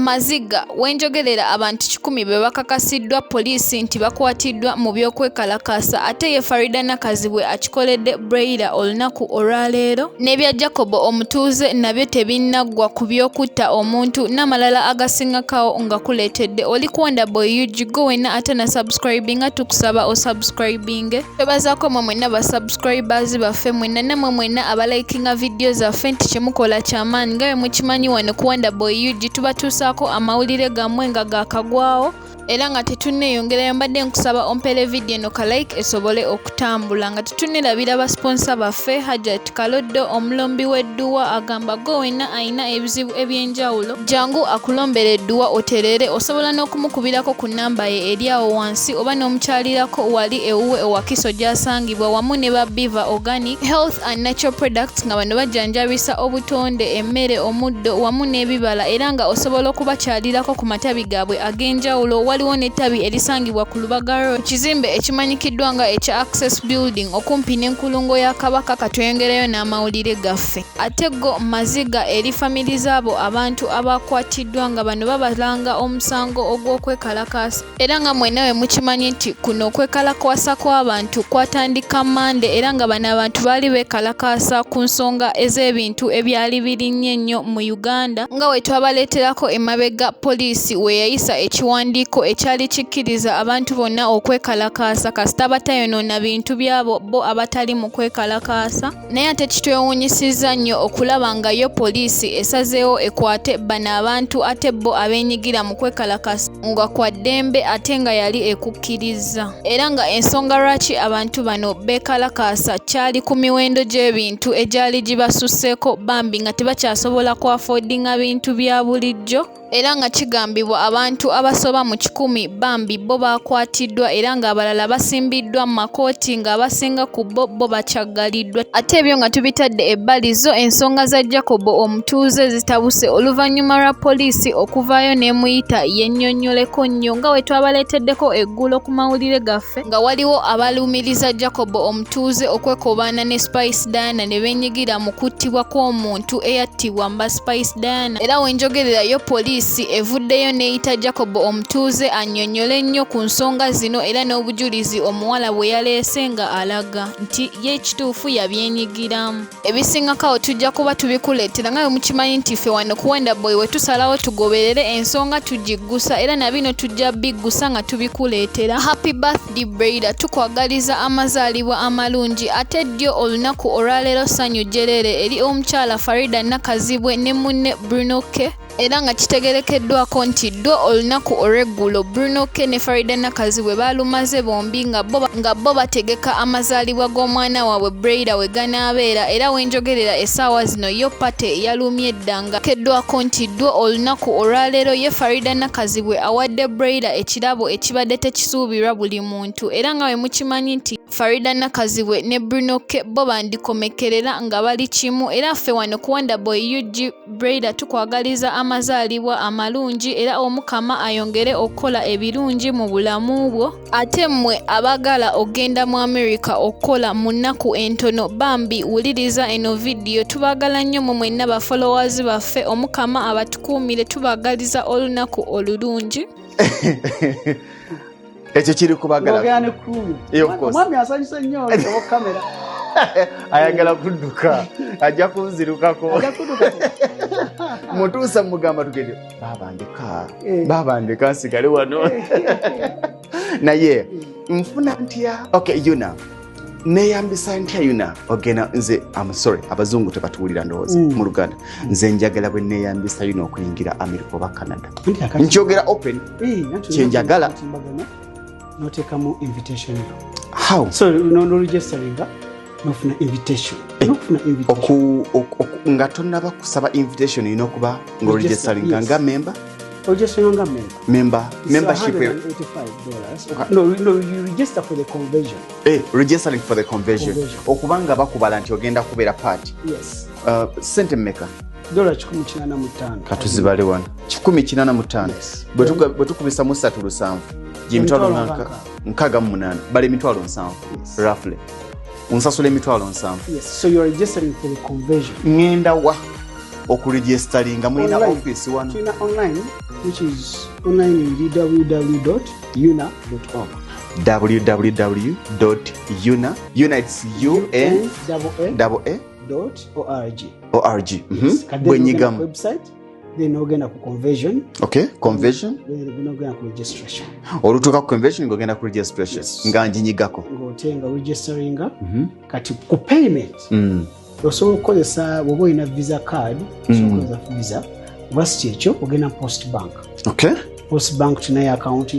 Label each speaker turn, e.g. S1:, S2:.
S1: Maziga wenjogerera abantu 100 be bakakasiddwa poliisi nti bakwatiddwa mu by'okwekalakaasa ate ye Faridah Nakazibwe akikoledde Briellah olunaku olwaleero n'ebya Jacob omutuuze nabyo tebinnaggwa ku by'okutta omuntu n'amalala agasingakawo nga kuleetedde oli kuwanda boy yujigo wenna ate na subscribinga tukusaba osubscribinge twebazaako mwe mwenna ba subscribers baffe mwenna namwe mwenna abalikinga video zaffe nti kyemukola kyamaanyi nga bwe mukimanyi wano kuwanda boy yuji tubatuusaako amawulire gammwe nga gaakagwawo era nga tetunneeyongerayo mbadde nkusaba ompere video eno ka like esobole okutambula nga tetunnirabira ba sponsor baffe Hajat Kaloddo omulombi w'edduwa agamba go wenna ayina ebizibu ebyenjawulo jangu akulombera edduwa oterere osobola n'okumukubirako ku nnamba ye eri awo wansi oba n'omukyalirako wali ewuwe ewakiso gy'asangibwa wamu ne ba Biva Organic Health and Natural Products nga bano bajjanjabisa obutonde emmere omuddo wamu n'ebibala era nga osobola okubakyalirako ku matabi gaabwe ag'enjawulo waliwo n'ettabi erisangibwa ku Lubaga Road ekizimbe ekimanyikiddwa nga ekya Access Building okumpi n'enkulungo ya Kabaka katweyongerayo n'amawulire gaffe ate go Maziga eri family zaabo abantu abakwatiddwa nga bano babalanga omusango ogw'okwekalakaasa era nga mwenna we mukimanyi nti kuno okwekalakaasa kw'abantu kwatandika Mande era nga bano abantu baali beekalakaasa ku nsonga ez'ebintu ebyali birinnye ennyo mu Uganda nga we twabaleeterako emabega poliisi we yayisa ekiwandiiko ekyali kikkiriza abantu bonna okwekalakaasa kasita batayonoona bintu byabo bo abatali mu kwekalakaasa naye ate kitwewuunyisizza nnyo okulaba nga yo poliisi esazeewo ekwate bano abantu ate bo abeenyigira mu kwekalakaasa nga kwa ddembe ate nga yali ekukkiriza era nga ensonga lwaki abantu bano beekalakaasa kyali ku miwendo gy'ebintu egyali gibasusseeko bambi nga tebakyasobola kwafoodinga bintu bya bulijjo era nga kigambibwa abantu abasoba mu 100 bambi bo bakwatiddwa era nga abalala basimbiddwa mu makooti nga abasinga ku bo bakyagaliddwa ate ebyo nga tubitadde ebbali zo ensonga za Jacob omutuuze zitabuse oluvannyuma lwa poliisi okuvaayo n'emuyita yennyonnyoleko nnyo nga we twabaleeteddeko eggulo ku mawulire gaffe nga waliwo abalumiriza Jacob omutuuze okwekobaana ne Spice Diana ne beenyigira mu kuttibwa kw'omuntu eyattibwa mba Spice Diana era wenjogerera yo poliisi evuddeyo n'eyita Jacob omutuuze annyonnyole nnyo ku nsonga zino era n'obujulizi omuwala bwe yaleese nga alaga nti ye ekituufu yabyenyigiramu ebisingakawo tujja kuba tubikuleetera nga bwe mukimanyi nti ffe wano kuwenda boy we tusalawo tugoberere ensonga tugiggusa era na bino tujja biggusa nga tubikuleetera happy birthday Briellah tukwagaliza amazaalibwa amalungi ate ddyo olunaku olwaleero ssanyu jjerere eri omukyala Faridah Nakazibwe ne munne Bruno era nga kitegerekeddwako nti ddwo olunaku olw'eggulo Bruno ne Faridah Nakazibwe baalumaze bombi nga bo bategeka amazaalibwa g'omwana waabwe Briellah we ganaabeera era wenjogerera essaawa zino yo pate yalumye eddanga keddwako nti ddwo olunaku olwaleero ye Faridah Nakazibwe awadde Briellah ekirabo ekibadde tekisuubirwa buli muntu era nga we mukimanyi nti Faridah Nakazibwe ne Bruno bo bandikomekerera nga bali kimu era ffe wano kuwanda boy yuji Briellah tukwagaliza amazaalibwa amalungi era omukama ayongere okukola ebirungi mu bulamu bwo ate mmwe abagala ogenda mu America okukola mu nnaku entono bambi wuliriza eno video tubagala nnyo mu mwenna ba followers baffe omukama abatukuumire tubagaliza olunaku olulungi
S2: ekyo kiri kubagala
S3: ogane kumi mwami asanyusa nnyo abo kamera
S2: ayagala kudduka ajja kunzirukako mutuusa mugamba tugende babandika nsigale wano naye nfuna ntya okay yuna neyambisa ntya yuna ogena nze I'm sorry abazungu tebatuwulira ndowooza mu Luganda nze njagala bwe neyambisa yuna okuyingira America oba Canada nkyogera open kyenjagala
S3: notekamu invitation
S2: how
S3: so no registering nofuna invitation
S2: nga tonnaba kusaba invitation ino kuba ng'oregistering nga member membership
S3: $185. No, you register for the conversion.
S2: Registering for the conversion. Okubanga bakubala nti ogenda kubeera party.
S3: Yes.
S2: Sente mmeka?
S3: $185.
S2: Katuzibale wano. 185. Bwe tukubisa mu 3.7. Emitwalo nkaga mu 8. Bali emitwalo 7 roughly. Unsasula emitwalo 7.
S3: Yes. So you are registering for the conversion.
S2: Ngenda wa okuregisteringa mulina office wano
S3: tulina online which is online in www.una.org
S2: www.una.org bwenyigamu
S3: website then ogenda ku conversion
S2: conversion
S3: then ogenda ku registration
S2: olutuuka ku conversion ng'ogenda ku registration nga njinyigako
S3: ng'otenga registeringa kati ku payment osobola okukozesa bw'oba olina visa card osobola okukozesa visa oba si kyekyo ogenda post bank tulinayo account